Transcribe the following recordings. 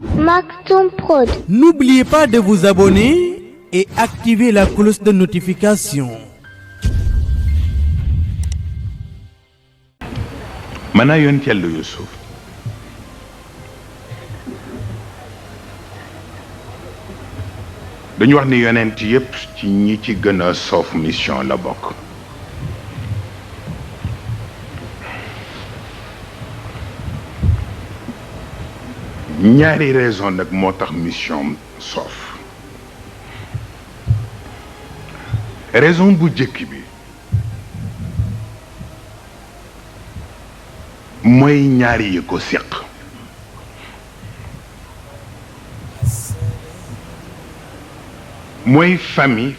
Maktoum Prod. N'oubliez pas de vous abonner et activer la cloche de notification. Mana yonent Yàlla Yuusuf dañu wax ni yonent yépp ci ñi ci gën a soof mission la bokk. ñaari raison nag moo tax mission soof. raison bu jëkk bi mooy ñaari yi ko séq. mooy famille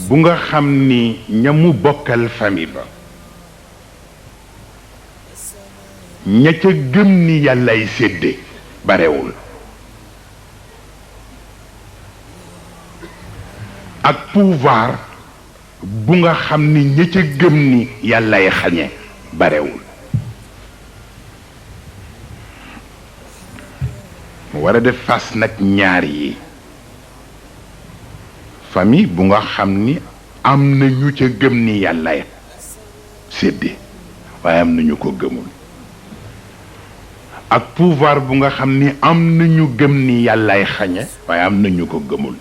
bu nga xam ni ñamu bokkal famille ba ña ca gëm ni yàllay sédde barewul. ak pouvoir bu nga xam ni ña ca gëm ni yàllay xañe barewul. mu war a def fas nag ñaar yi. famille bu nga xam ni am na ñu ca gëm ni yàllay sédde waaye am na ñu ko gëmul. ak pouvoir bu nga xam ni am na ñu gëm ni yàllay xañe waaye am na ñu ko gëmul.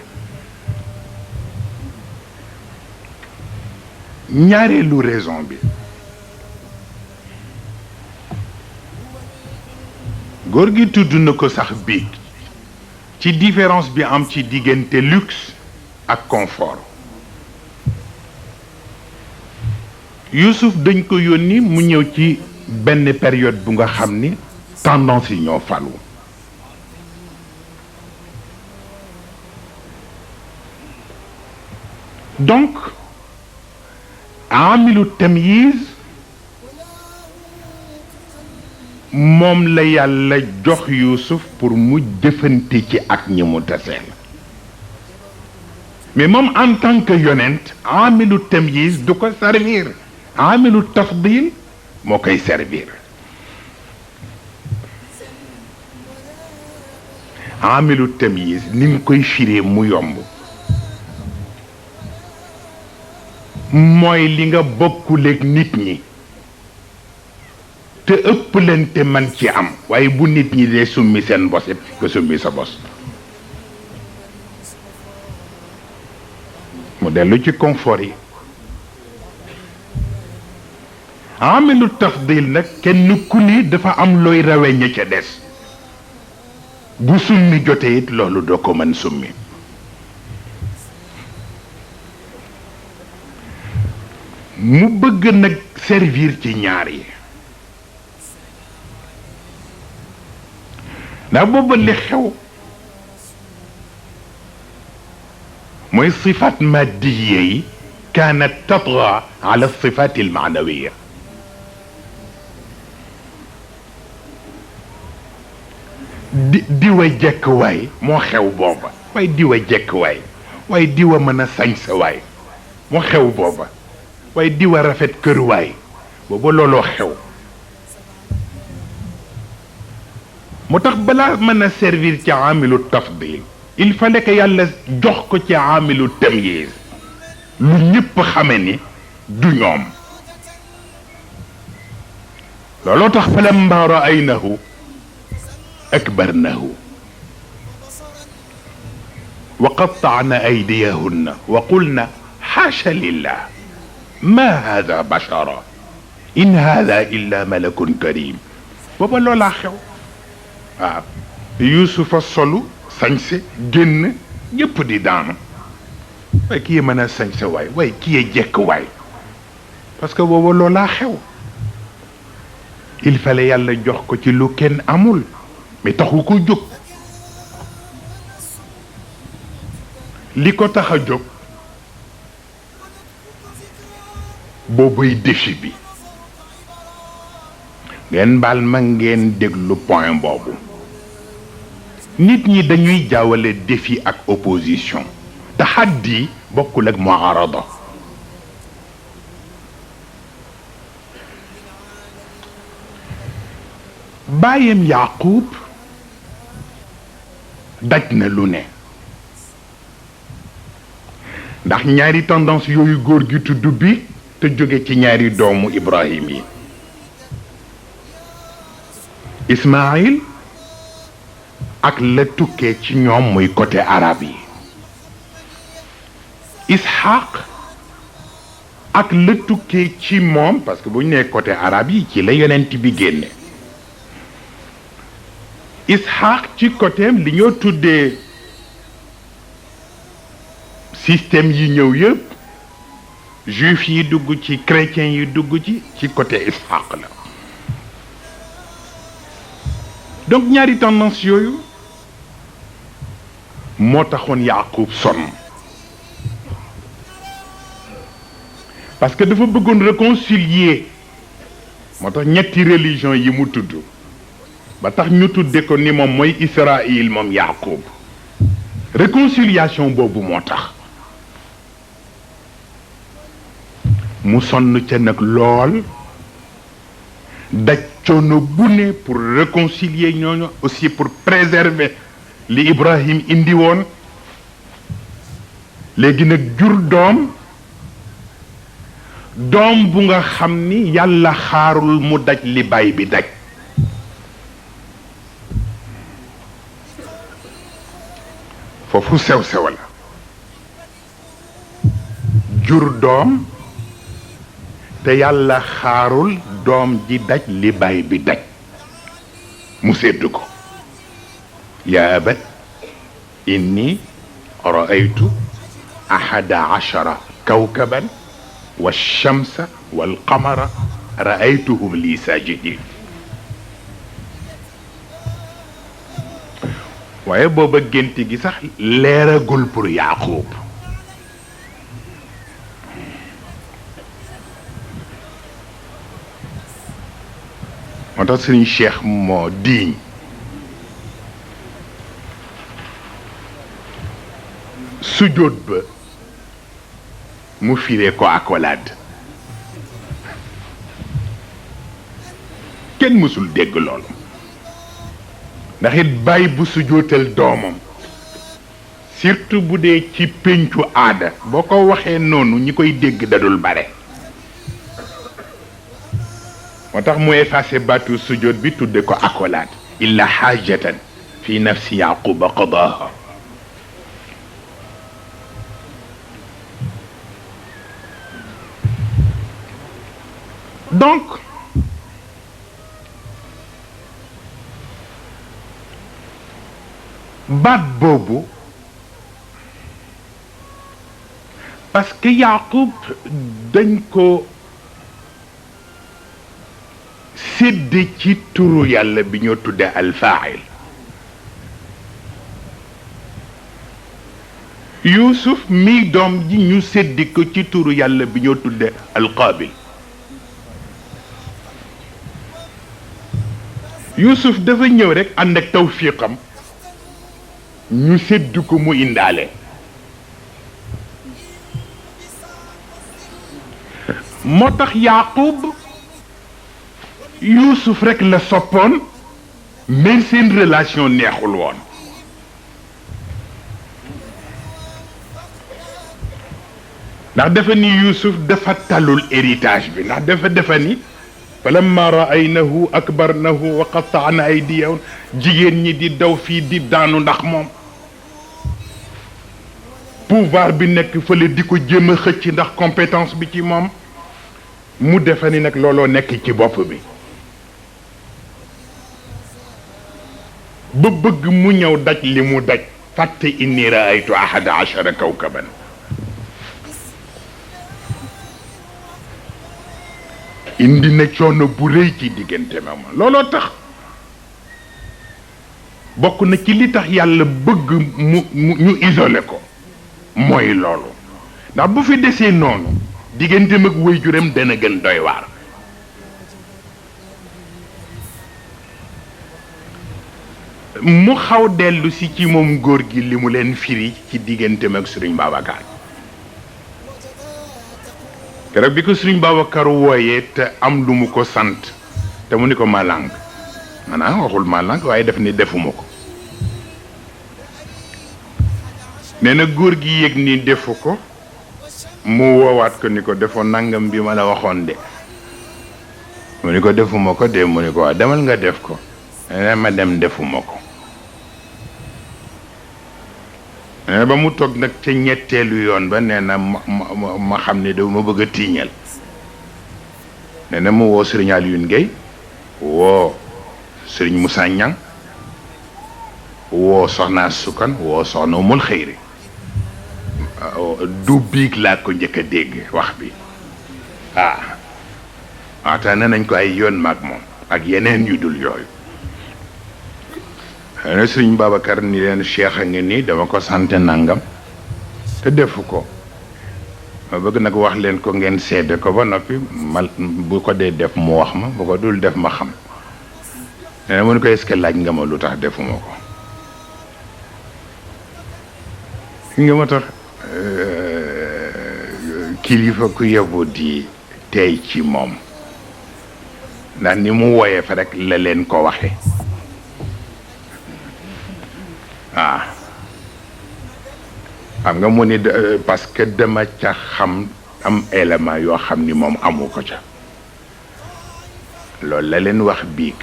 ñaareelu raison bi góor gi tudd na ko sax biig ci différence bi am ci diggante luxe ak confort. Youssouf dañ ko yónni mu ñëw ci benn période bu nga xam ni tendance yi ñoo falu. donc amilu tamyiz moom la yàlla jox Youssouf pour mu jëfante ci ak ñi mu taseel. mais moom en tant que yonent amilu tamyiz du ko servir. amilu tafdil moo koy servir. amilu tamyiz ni nga koy firee mu yomb mooy li nga bokkuleeg nit ñi te ëpp leen te man ci am waaye bu nit ñi dee summi seen bos it nga summi sa bos. mu dellu ci confort yi. amilu tafdil nag kenn ku ni dafa am looy rawe ña ca des. bu summi jotee it loolu doo ko mën summi. mu bëgg nag servir ci ñaar yi. ndax booba li xew mooy sifaat maddiya yi kaanat tatgha ala sifaat al maanawiya. diwa jekk waay moo xew booba waaye diwa jekk waay waaye diwa mën a sañse waay moo xew booba waaye diwa rafet kër waay booba looloo xew. moo tax balaa mën a servir ci amilu tafdil il fallait que yàlla jox ko ci amilu tamyiz lu ñëpp xame ni du ñoom. looloo tax falamma ra'aynahu أكبرنه وقطعنا أيديهن وقلنا حاشا لله ما هذا بشرا إن هذا إلا ملك كريم. booba loolaa xew. waaw Yuusufa solu sañse génn ñëpp di daanu waaye kii mën a sañse waay waaye kii jekk waay parce que booba loolaa xew. il fallait yàlla jox ko ci lu kenn amul. mais taxu ko jóg. li ko tax a jóg boobay défi bi. ngeen baal ma ngeen déglu point boobu. nit ñi dañuy jaawale défi ak opposition. taxaddi bokkul ak muarada. baayam Yaaqub daj na lu ne ndax ñaari tendance yooyu góor gi tudd bi te jóge ci ñaari doomu Ibrahim yi Ismaïl ak la tukkee ci ñoom muy côté arabe yi Ishaq ak la tukkee ci moom parce que bu ñu nee côté arabe yi ci la yonent bi génne Ishaq ci côté li ñoo tuddee système yi ñëw yëpp juif yi dugg ci chrétiens yi dugg ci côté Ishaq la donc ñaari tendance yooyu moo taxoon Yaaqub sonn parce que dafa bëggoon réconcilier moo tax ñetti religion yi mu tudd ba tax ñu tudde ko ni moom mooy Israël moom Yaaqub réconciliation boobu moo tax mu sonn ca nag lool daj coono bu ne pour réconcilier ñooñu aussi pour préserver li Ibrahim indi woon léegi nag jur doom bu nga xam ni yàlla xaarul mu daj li baay bi daj foofu sew la jur doom te yàlla xaarul doom ji daj li baay bi daj mu seddu ko yaa abat inni raaytu ahada ashara kawkaban والشمس والقمر رأيتهم لي ساجدين waaye booba gént gi sax leeragul pour Yaaqub moo tax Sëriñ Cheikh moo diiñ sujjóot ba mu firee ko accolade kenn mësul dégg loolu ndax it bàyyi bu sujjóotal doomam surtout bu dee ci péncu aada boo ko waxee noonu ñi koy dégg dadul bare moo tax mu effacé baatu sujjóot bi tudde ko accolade illa xaajatan fi nafsi yaquba qadaha donc baat boobu parce que Yaaqub dañ ko sédd ci turu yàlla bi ñoo tudde alfaa'il Yuusuf mi doom ji ñu sédd ko ci turu yàlla bi ñoo tudde alqaabil Yuusuf dafa ñëw rekk ànd ak tawfiqam ñu sédd ko mu indaale moo tax Yaaqub Yuusuf rekk la soppoon mais seen relation neexul woon ndax dafa ni Yuusuf dafa talul héritage bi ndax dafa ni falamma raaynahu akbarnahu wa qatta'na aydiyahum jigéen ñi di daw fii di daanu ndax moom pouvoir bi nekk fële di ko jéem a xëcc ndax compétence bi ci moom mu defe ni nag looloo nekk ci bopp bi ba bëgg mu ñëw daj li mu daj fàtte inni raaytu ahada ashara kawkaban indi na coono bu rëy ci diggante ma looloo tax bokk na ci li tax yàlla bëgg mu ñu isolé ko mooy loolu ndax bu fi desee noonu digganteem ak waajuram dana gën doy waar mu xaw dellu si ci moom góor gi li mu leen firi ci digganteem ak Sëriñ Babacar keroog bi ko Sëriñ Babacar wooyee te am lu mu ko sant te mu ni ko ma làng maanaam waxul ma lank waaye def ni defuma ko nee na góor gi yëg ni defu ko mu woowaat ko ni ko defoon nangam bi ma la waxoon de mu ni ko defuma ko de mu ni ko waa demal nga def ko nee ma dem defuma ko nee ba mu toog nag ca ñetteelu yoon ba nee na ma xam ne dama bëgg a tiiñal nee na mu woo Serigne Alioune Gueye woo Serigne Moussa Niang woo Soxna Sukan woo Soxna Umul Xëyri du biig laa ko njëkk a dégg wax bi waxtaane nañ ko ay yoon maag moom ak yeneen yu dul yooyu ne Sëriñ Babacar ni leen Cheikh a ngi nii dama ko sant nangam te defu ko ma bëgg nag wax leen ko ngeen seede ko ba noppi bu ko dee def mu wax ma bu ko dul def ma xam ne mu ne ko est-ce que laaj nga ma lu tax defuma ko nga ma tax kilifa ku yebu di tey ci moom ndax ni mu wooyee fa rek la leen ko waxe xam nga mu ni parce que dama ca xam am élément yoo xam ni moom amu ko ca loolu la leen wax biig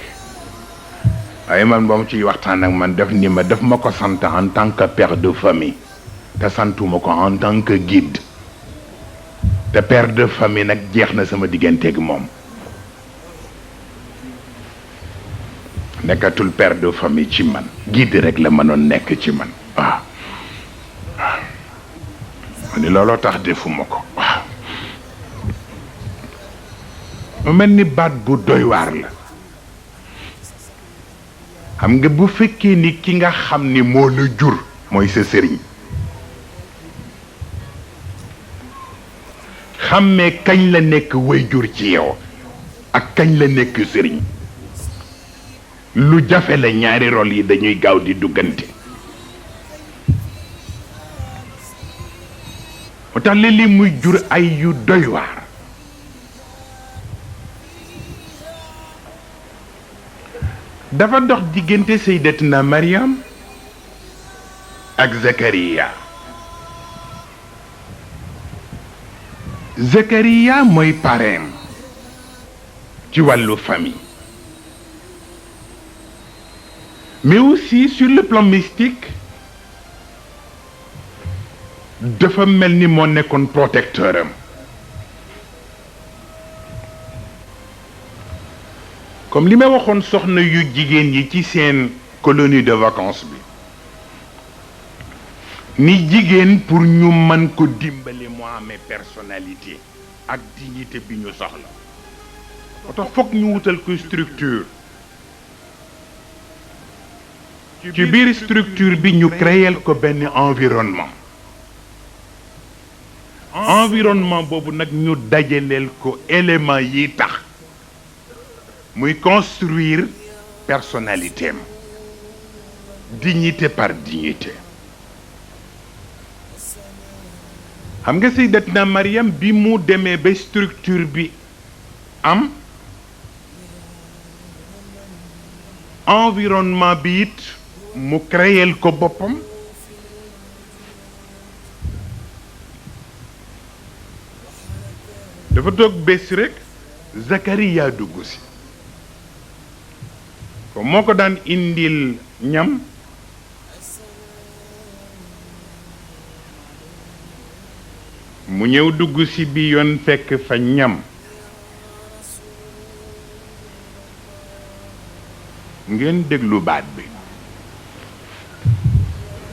waaye man ba mu ciy waxtaan ak man def ni ma daf ma ko sant en tant que père de famille te santuma ko en tant que guide te père de famille nag jeex na sama digganteeg moom nekkatul père de famille ci man guide rek la mënoon nekk ci man waaw ni looloo tax defuma ko waaw mu mel ni baat bu doy waar la xam nga bu fekkee ni ki nga xam ni moo la jur mooy sa sëriñ xàmmee kañ la nekk way jur ci yow ak kañ la nekk sëriñ lu jafe la ñaari rôle yi dañuy gaaw di duggante moo tax li muy jur ay yu doy waar dafa dox diggante Sayyidatina Mariam ak Zakariya Zakariya mooy parrain ci wàllu famille mais aussi sur le plan mystique dafa mel ni moo nekkoon protecteur am comme li ma waxoon soxna yu jigéen yi ci seen colonie de vacances bi ni jigéen pour ñu mën ko dimbali mu amee personnalité ak dignité bi ñu soxla moo tax foog ñu wutal ko structure ci biir structure bi ñu créer ko benn environnement boobu nag ñu dajaleel ko élément yi tax muy construire personnalité am dignité par dignité xam nga Sayyidatina Mariam bi mu demee ba structure bi am environnement bi it mu créer ko boppam dafa toog bés rek Zakariya dugg si ko moo ko daan indil ñam mu ñëw dugg si bi yoon fekk fa ñam ngeen déglu baat bi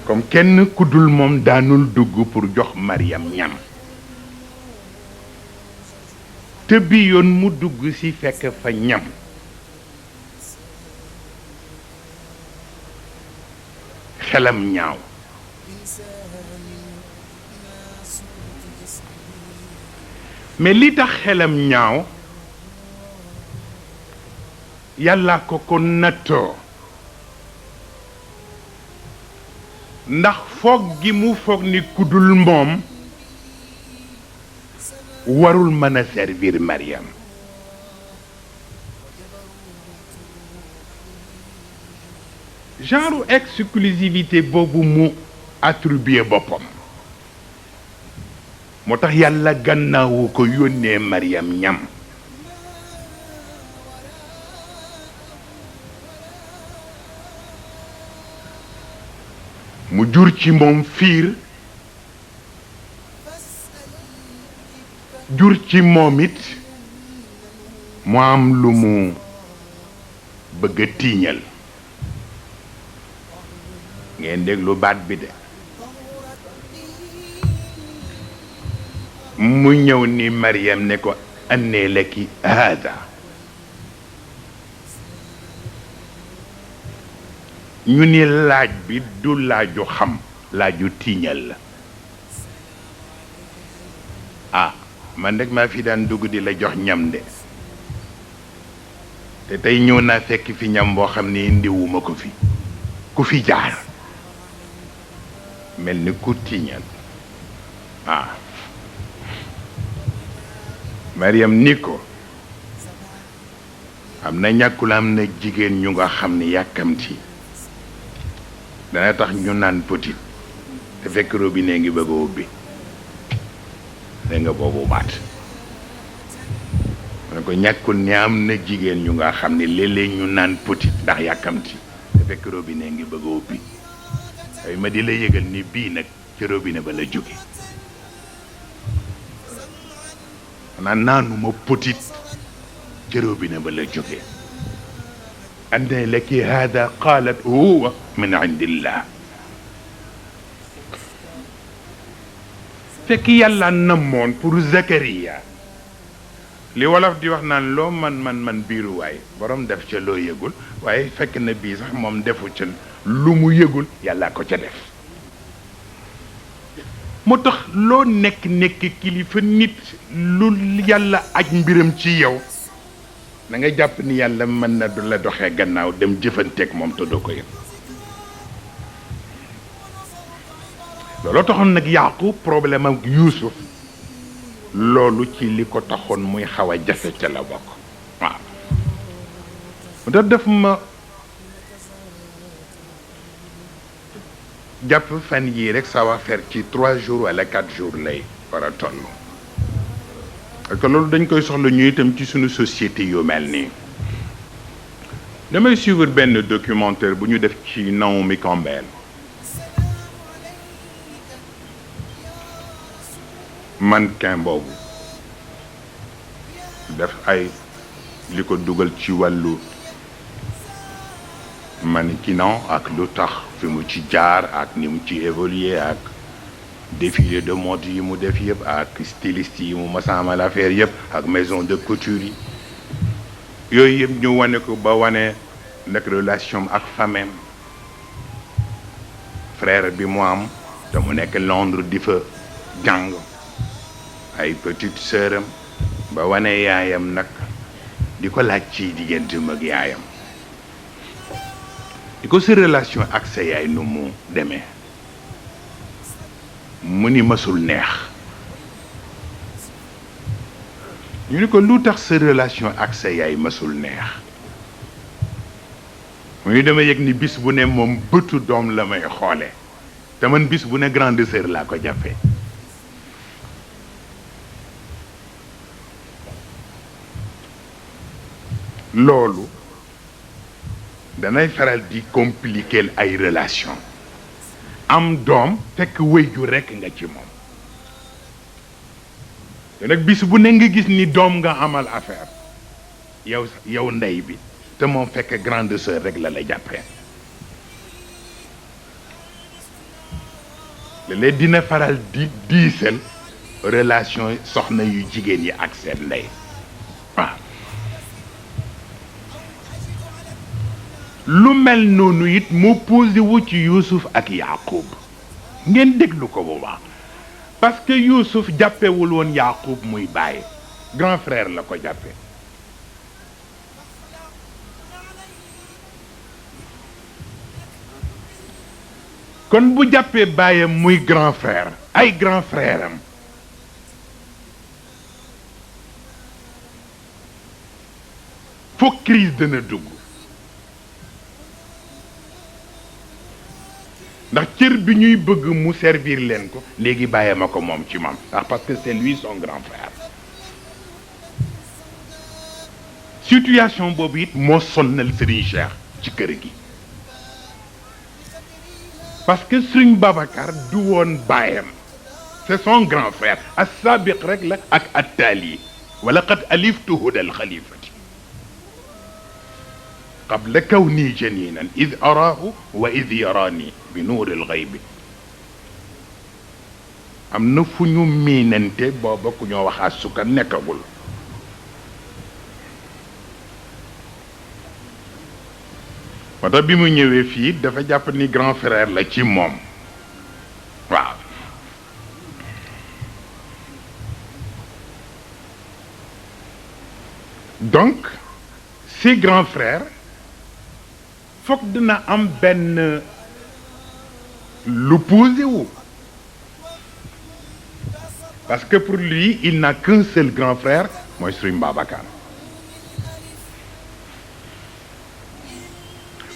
comme kenn ku dul moom daanul dugg pour jox Mariam ñam te bi yoon mu dugg si fekk fa ñam xelam ñaaw mais li tax xelam ñaaw yàlla ko nattoo ndax foog gi mu foog ni kudul moom warul mën a servir Mariam genre exclusivité boobu mu attribué boppam moo tax yàlla gannaawu ko yónnee Mariam ñam mu jur ci moom fiir jur ci moom it mu am lu mu bëgg a tiiñal ngeen déglu baat bi de mu ñëw ni Mariam ne ko annee laki haada ñu ni laaj bi du laaju xam laaju tiiñal la ah man rek maa fi daan dugg di la jox ñam de te tey ñëw naa fekk fi ñam boo xam ne indiwuma ko fi ku fi jaar mel ni ku tiiñal ah Mariam ni ko am na ñàkkul am na jigéen ñu nga xam ne yàkkamti dana tax ñu naan petit te fekk robinet ngi bëgg a ubbi da nga boobu baat ma ne ko ñàkkul ni am na jigéen ñu nga xam ne léeg-léeg ñu naan petit ndax yàkkamti te fekk robinet ngi bëgg a ubbi ay ma di la yëgal ni bii nag ci robinet ba la jóge xanaa naanuma petit ci robinet ba la jóge ande laki hada qalat huwa min indillah fekk yàlla namoon pour Zakaria li wolof di wax naan loo man biiruwaay borom def ca loo yëgul waaye fekk na bii sax moom defu ca lu mu yëgul yàlla ko ca def moo tax loo nekk kilifa nit lu yàlla aj mbiram ci yow da nga jàpp ni yàlla mën na du la doxee gannaaw dem jëfanteeg moom te doo ko yëg looloo taxoon nag Yaaqub problème ak Yuusuf loolu ci li ko taxoon muy xaw a jafe ca la bokk waaw moo tax def ma jàpp fan yii rek ça va faire ci 3 jours wala 4 jours lay war a toll parce que loolu dañ koy soxla ñu itam ci suñu société yu mel nii damay suivre benn documentaire bu ñu def ci Naomi Campbell mannequin boobu def ay li ko dugal ci wàllu mannequinat ak lu tax fi mu ci jaar ak ni mu ci évoluer ak défilé de mode yi mu def yëpp ak styliste yi mu masaamal affaire yëpp ak maison de couture yi yooyu yëpp ñu wane ko ba wane nag relation ak famem frère bi mu am te mu nekk Londres di fa jàng ay petite sœuram ba wane yaayam nag di ko laaj ci digganteem ak yaayam di ko sa relation ak sa yaay nu mu demee mu ni mësul neex ñu ni ko lu tax sa relation ak sa yaay mësul neex mu ni dama yëg ni bis bu ne moom bëtu doom la may xoole te man bis bu ne grande sœur laa ko jàppee loolu danay faral di compliquer ay relation am doom fekk wéyju rekk nga ci moom te nag bis bu ne nga gis ni doom nga amal affaire yow ndey bi te moom fekk grande sœur rek la la jàppee léeg-léeg dina faral di diisal relation soxna yu jigéen yi ak seen ndey waaw lu mel noonu it moo posé wu ci Yuusuf ak Yaaqub ngeen déglu ko bu baax parce que Yuusuf jàppewul woon Yaaqub muy bàyyi grand frère la ko jàppe kon bu jàppee bàyyam muy grand frère ay grand frère am foog crise dana dugg ndax cër bi ñuy bëgg mu servir leen ko léegi bàyyee ma ko moom ci maam ndax parce que c'est lui son grand frère. situation boobu it moo sonnal Serigne Cheikh ci kër gi parce que Serigne Babacar du woon baayam c'est son grand frère as-sabiq rek la ak at-tali wala qad aliftu huda al-khalifati qabla kawni janinan id araahu wa id yarani bi nuuri al-ghaybi am na fu ñu miinante booba ku ñoo waxaa suka nekkagul moo tax bi mu ñëwee fii dafa jàpp ni grand frère la ci moom waaw donc ces grands frères foog dina am benn lu posé wu parce que pour lui il n'a qu'un seul grand frère mooy Serigne Babacar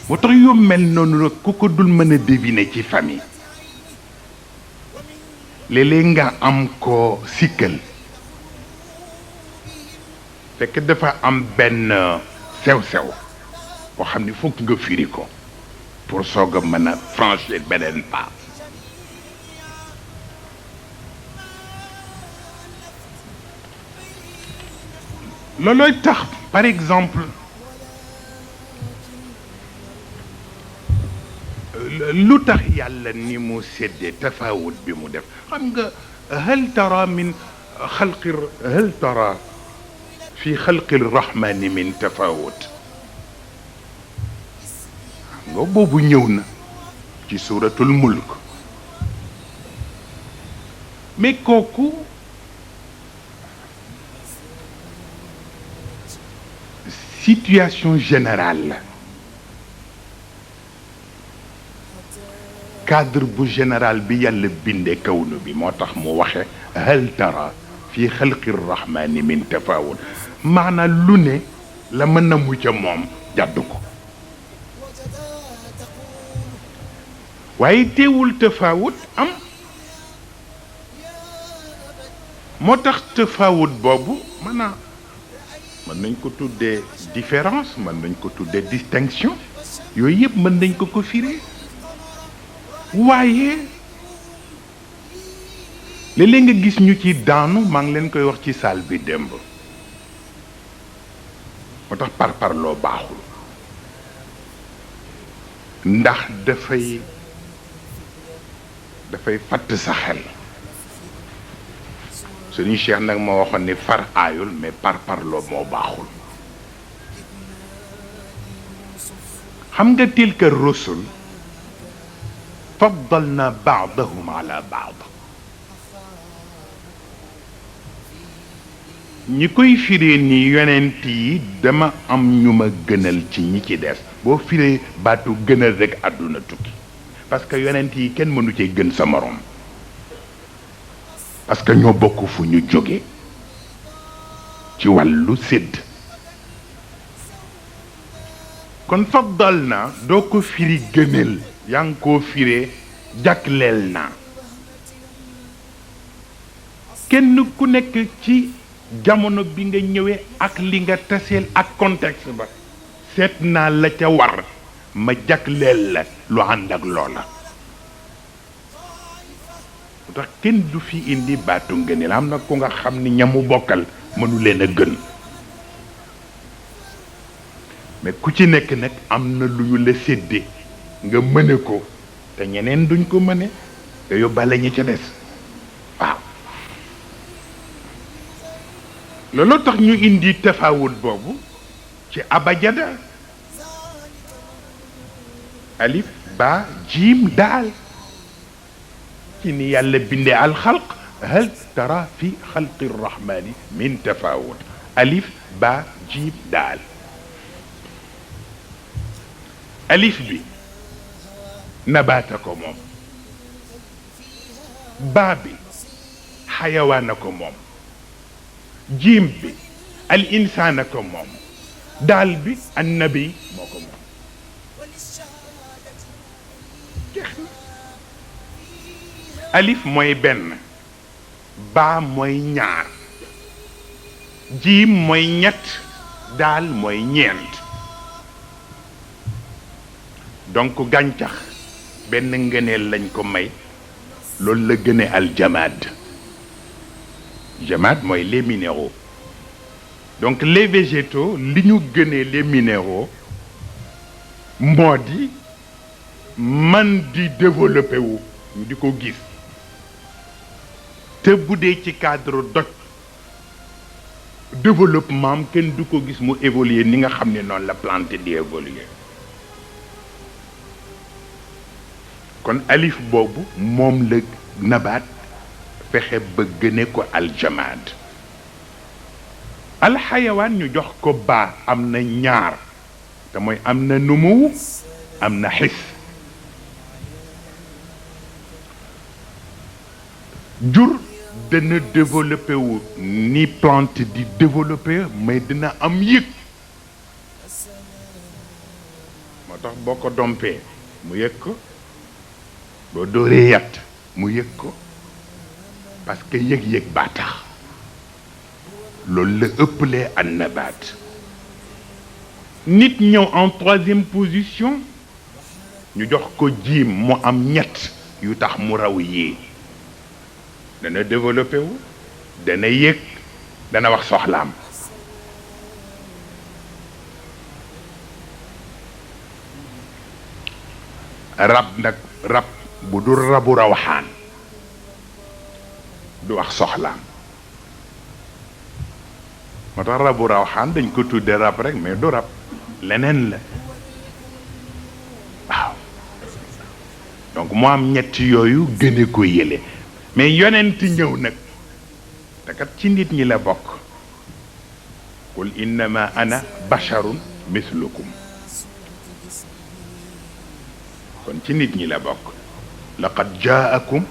moo tax yu mel noonu nag ku ko dul mën a deviner ci famille léeg-léeg nga am ko sikkal fekk dafa am benn sew-sew boo xam ni foog nga firi ko pour soog a mën a franchir beneen pas loolooy tax par exemple lu tax yàlla ni mu séddee tafawut bi mu def xam nga hal tara min xalqi hal tara fi xalqi rahmani min tafawut xam nga boobu ñëw na ci suratul mulk mais kooku situation générale la cadre bu général bi yàlla bindee kawnu bi moo tax mu waxe hal tara fi xalqi rahmani min tafawut maanaam lu ne la mën na mu ca moom jàddu ko waaye teewul tafawut am moo tax tafawut boobu mën nañ ko tuddee différence mën nañ ko tuddee distinction yooyu yëpp mën nañ ko firee waaye léeg-léeg nga gis ñu ci daanu maa ngi leen koy wax ci salle bi démb moo tax parparloo baaxul ndax dafay fatt sa xel suñu Cheikh nag moo waxoon ni far aayul mais parparloo moo baaxul xam nga tilka rusul faddalna baadahum ala baad ñi koy firee ni yonent yi dama am ñu ma gënal ci ñi ci des boo firee baatu gënal rek àdduna tukki parce que yonent yi kenn mënu cee gën sa morom parce que ñoo bokk fu ñu jóge ci wàllu sédd kon faddal na doo ko firi gënal yaa ngi koo firee jagleel naa kenn ku nekk ci jamono bi nga ñëwee ak li nga taseel ak contexte ba seet naa la ca war ma jagleel la lu ànd ak loola mu tax kenn du fi indi baatu ngëneel am na ku nga xam ni ñamu bokkal mënu leen a gën mais ku ci nekk nag am na lu ñu la séddee nga mëne ko te ñeneen duñ ko mëne te yóbbaale ñi ca des waaw loolu tax ñu indi tafawut boobu ci abajada alif ba jiim daal ci ni yàlla bindee alxalq hal tara fi xalqi rahmani min tafawut alif ba jiim daal alif bi nabaata ko moom baa bi xayawaana ko moom jiim bi al insaana ko moom daal bi annabi moo ko moom jeex na alif mooy benn baa mooy ñaar jiim mooy ñett daal mooy ñeent donc gàncax benn ngëneel lañ ko may loolu la gëne al jamaad jamaad mooy les minéraux donc les végétaux li ñu gënee les minéraux moo di man di développé wu ñu di ko gis te bu dee ci cadre doj développement am kenn du ko gis mu évoluer ni nga xam ne noonu la plante di évoluer kon alif boobu moom la nabaat fexe ba gëne ko aljamaad alxayawaan ñu jox ko baa am na ñaar te mooy am na numu am na xis jur dana développé wu ni plante di développé mais dina am yëg moo tax boo ko dompee mu yëg ko boo dóoree yat mu yëg ko parce que yëg-yëg baa tax loolu la ëppalee an nabaat nit ñëw en troisième position ñu jox ko jiim mu am ñett yu tax mu raw yii dana développé wu dana yëg dana wax soxlaam rab nag rab bu dul rabu rawaxaan du wax soxlaam moo tax rabu rawaxaan dañ ko tudde rab rek mais du rab leneen la waaw donc mu am ñett yooyu gëne ko yële mais yonent ñëw nag te kat ci nit ñi la bokk qul innama ana basharun mislukum kon ci nit ñi la bokk laqad jaakum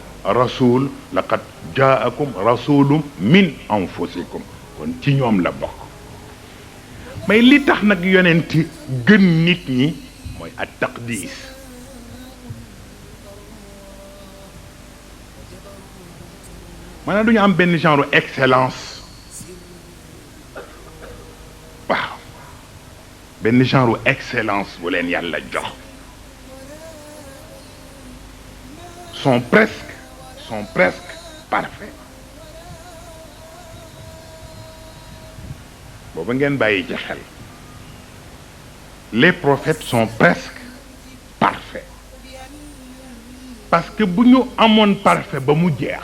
rasulun min anfusikum kon ci ñoom la bokk mais li tax nag yonent gën nit ñi mooy at taqdis maanaam duñu am benn genre excellence waaw benn genre excellence bu leen yàlla jox sont presque parfaits booba ngeen bàyyi ci xel les prophètes sont presque parfaits parce que bu ñu amoon parfait ba mu jeex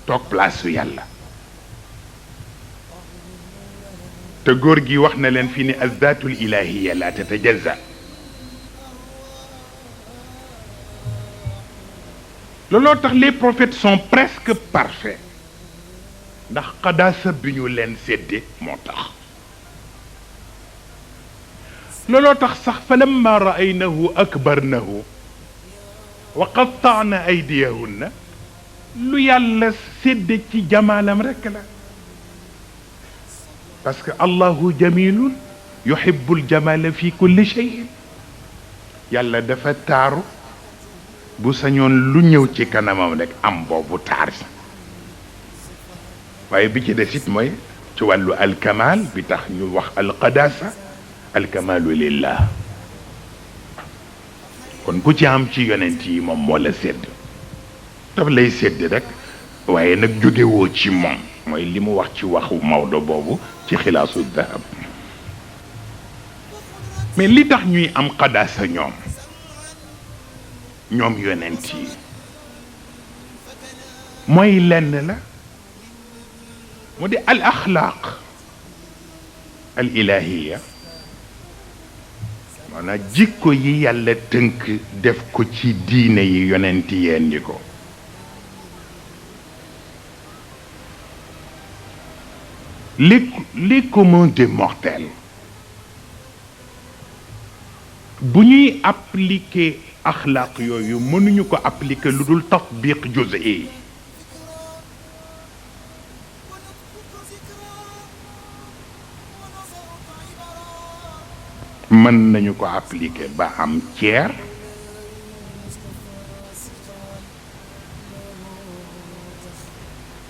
toog place su yàlla te góor gi wax na leen fii ni azzatul ilahiya la tatajazza looloo tax les prophètes sont presque parfaits ndax qadaasa bi ñu leen sédde moo tax looloo tax sax fa lamma raaynahu akbarnahu wa qattaana aydiyahunna lu yàlla sédde ci jamaalam rekk la parce que allahu jamilun yuhibbul jamala fi kulli shay'in yàlla dafa taaru bu sañoon lu ñëw ci kanamam rek am boobu taar si waaye bi ci des it mooy ci wàllu alkamal bi tax ñu wax alqadasa alkamalu lillah kon ku ci am ci yonent yi moom moo la sédd daf lay sédd rek waaye nag jógewoo ci moom mooy li mu wax ci waxu Maodo boobu ci xilaasu dahab mais li tax ñuy am qadasa ñoom yonent yi mooy lenn la mu di al axlaaq al ilahiya maanaam jikko yi yàlla tënk def ko ci diine yi yonent yeen ñi ko les communs des mortels bu ñuy appliquer axlaaq yooyu mënuñu ko appliquer lu dul tatbiq juz'i mën nañu ko appliquer ba am tiers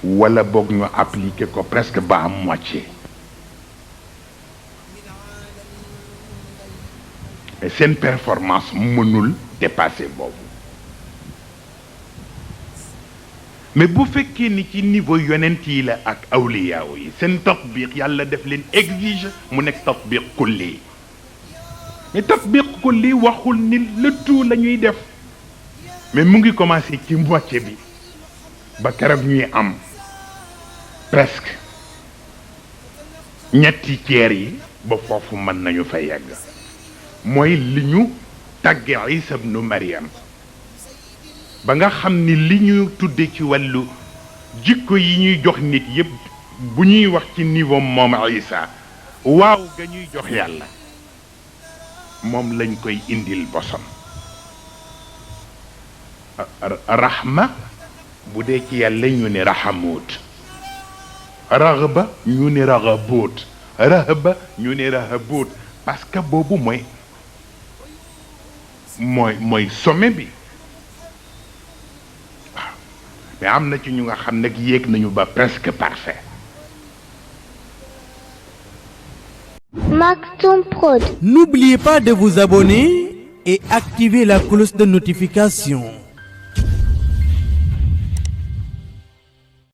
wala boog ñu appliquer ko presque ba à moitié et seen performance mënul dépasser boobu mais bu fekkee ni ci niveau yonent yi la ak awliyaaw yi seen tatbiq yàlla def leen exige mu nekk tatbiq kulli mais tatbiq kulli waxul ni le tout la ñuy def mais mu ngi commencé ci moitié bi ba keroog ñuy am presque ñetti tiers yi ba foofu mën nañu fa yegg mooy li ñu tàgge Isa ibnu Maryam ba nga xam ni li ñu tudde ci wàllu jikko yi ñuy jox nit yépp bu ñuy wax ci niveau moom Isa waaw ga ñuy jox yàlla moom lañ koy indil bosam rahma bu dee ci yàlla ñu ne rahamut raghba ñu ne raghabut rahba ñu ne rahabut parce que boobu mooy sommet bi waaw mais am na ci ñu nga xam nag yéeg nañu ba presque parfait. Maktoum Prod. N'oubliez pas de vous abonner et activer la cloche de notification.